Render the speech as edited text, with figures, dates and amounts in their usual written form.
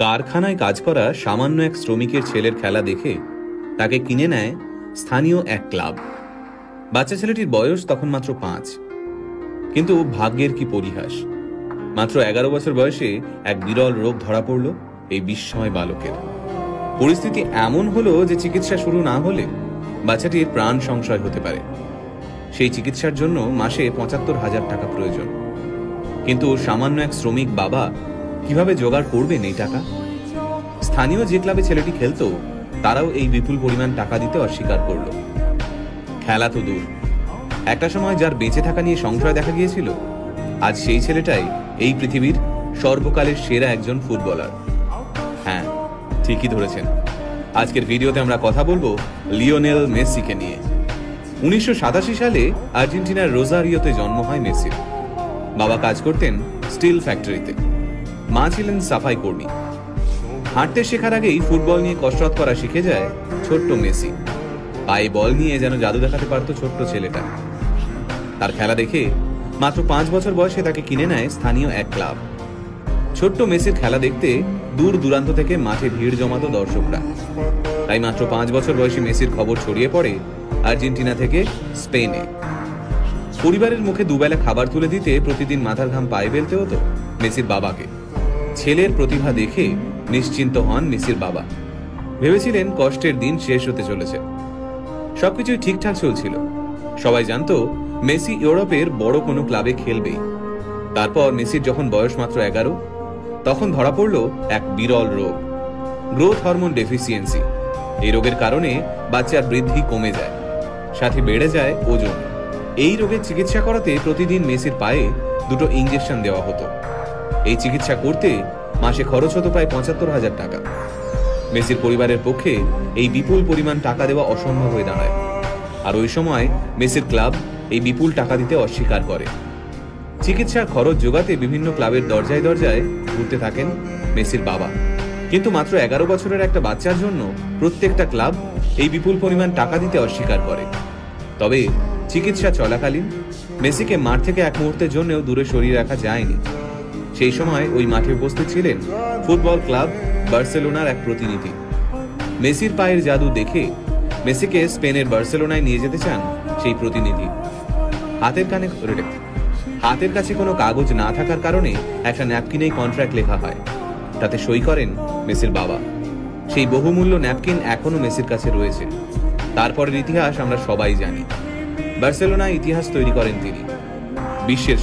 কারখানায় কাজ করা সামান্য এক শ্রমিকের ছেলের খেলা দেখে তাকে কিনে নেয় স্থানীয় এক ক্লাব। বাচ্চা ছেলেটির বয়স তখন মাত্র 5। কিন্তু ভাগ্যের কি পরিহাস, মাত্র 11 বছর বয়সে এক বিরল রোগ ধরা পড়ল এই বিস্ময় বালকের। পরিস্থিতি এমন হলো যে চিকিৎসা শুরু না হলে বাচ্চাটির প্রাণ সংশয় হতে পারে। সেই চিকিৎসার জন্য মাসে 75,000 টাকা প্রয়োজন। কিন্তু সামান্য এক শ্রমিক বাবা কিভাবে জোগাড় করবেন এই টাকা? স্থানীয় যে ক্লাবে ছেলেটি খেলতো তারাও এই বিপুল পরিমাণ টাকা দিতে অস্বীকার করল। খেলা তো দূর, একটা সময় যার বেঁচে থাকা নিয়ে সংশয় দেখা গিয়েছিল, আজ সেই ছেলেটাই এই পৃথিবীর সর্বকালের সেরা একজন ফুটবলার। হ্যাঁ, ঠিকই ধরেছেন। আজকের ভিডিওতে আমরা কথা বলবো লিওনেল মেসিকে নিয়ে। 1987 সালে আর্জেন্টিনার রোজারিওতে জন্ম হয় মেসির। বাবা কাজ করতেন স্টিল ফ্যাক্টরিতে, মা ছিলেন সাফাই কর্মী। হাঁটতে শেখার আগেই ফুটবল নিয়ে কসরত করা শিখে যায় ছোট্ট মেসি। পায়ে বল নিয়ে যেন জাদু দেখাতে পারত ছোট্ট ছেলেটা। তার খেলা দেখে মাত্র 5 বছর বয়সে তাকে কিনে নেয় স্থানীয় এক ক্লাব। ছোট্ট মেসির খেলা দেখতে দূর দূরান্ত থেকে মাঠে ভিড় জমাতো দর্শকরা। তাই মাত্র 5 বছর বয়সী মেসির খবর ছড়িয়ে পড়ে আর্জেন্টিনা থেকে স্পেনে। পরিবারের মুখে দুবেলা খাবার তুলে দিতে প্রতিদিন মাথার ঘাম পায়ে ফেলতে হতো মেসির বাবাকে। ছেলের প্রতিভা দেখে নিশ্চিন্ত হন মেসির বাবা। ভেবেছিলেন কষ্টের দিন শেষ হতে চলেছে। সবকিছুই ঠিকঠাক চলছিল। সবাই জানতো মেসি ইউরোপের বড় কোনো ক্লাবে খেলবেই। তারপর মেসির যখন বয়স মাত্র 11, তখন ধরা পড়ল এক বিরল রোগ, গ্রোথ হরমোন ডেফিসিয়েন্সি। এই রোগের কারণে বাচ্চার বৃদ্ধি কমে যায়, সাথে বেড়ে যায় ওজন। এই রোগের চিকিৎসা করাতে প্রতিদিন মেসির পায়ে 2টো ইঞ্জেকশন দেওয়া হতো। এই চিকিৎসা করতে মাসে খরচ হতো প্রায় 75,000 টাকা। মেসির পরিবারের পক্ষে এই বিপুল পরিমাণ টাকা দেওয়া অসম্ভব হয়ে দাঁড়ায়। আর ওই সময় মেসির ক্লাব এই বিপুল টাকা দিতে অস্বীকার করে। চিকিৎসার খরচ জোগাতে বিভিন্ন ক্লাবের দরজায় দরজায় ঘুরতে থাকেন মেসির বাবা। কিন্তু মাত্র 11 বছরের একটা বাচ্চার জন্য প্রত্যেকটা ক্লাব এই বিপুল পরিমাণ টাকা দিতে অস্বীকার করে। তবে চিকিৎসা চলাকালীন মেসিকে মাঠ থেকে এক মুহূর্তের জন্যও দূরে সরিয়ে রাখা যায়নি। সেই সময় ওই মাঠে উপস্থিত ছিলেন ফুটবল ক্লাব বার্সেলোনার এক প্রতিনিধি। মেসির পায়ের জাদু দেখে মেসিকে স্পেনের বার্সেলোনায় নিয়ে যেতে চান সেই প্রতিনিধি। হাতের কাছে কোনো কাগজ না থাকার কারণে একটা ন্যাপকিনেই কন্ট্রাক্ট লেখা হয়। তাতে সই করেন মেসির বাবা। সেই বহুমূল্য ন্যাপকিন এখনো মেসির কাছে রয়েছে। তারপরের ইতিহাস আমরা সবাই জানি। বার্সেলোনায় ইতিহাস তৈরি করেন তিনি। বিশ্বের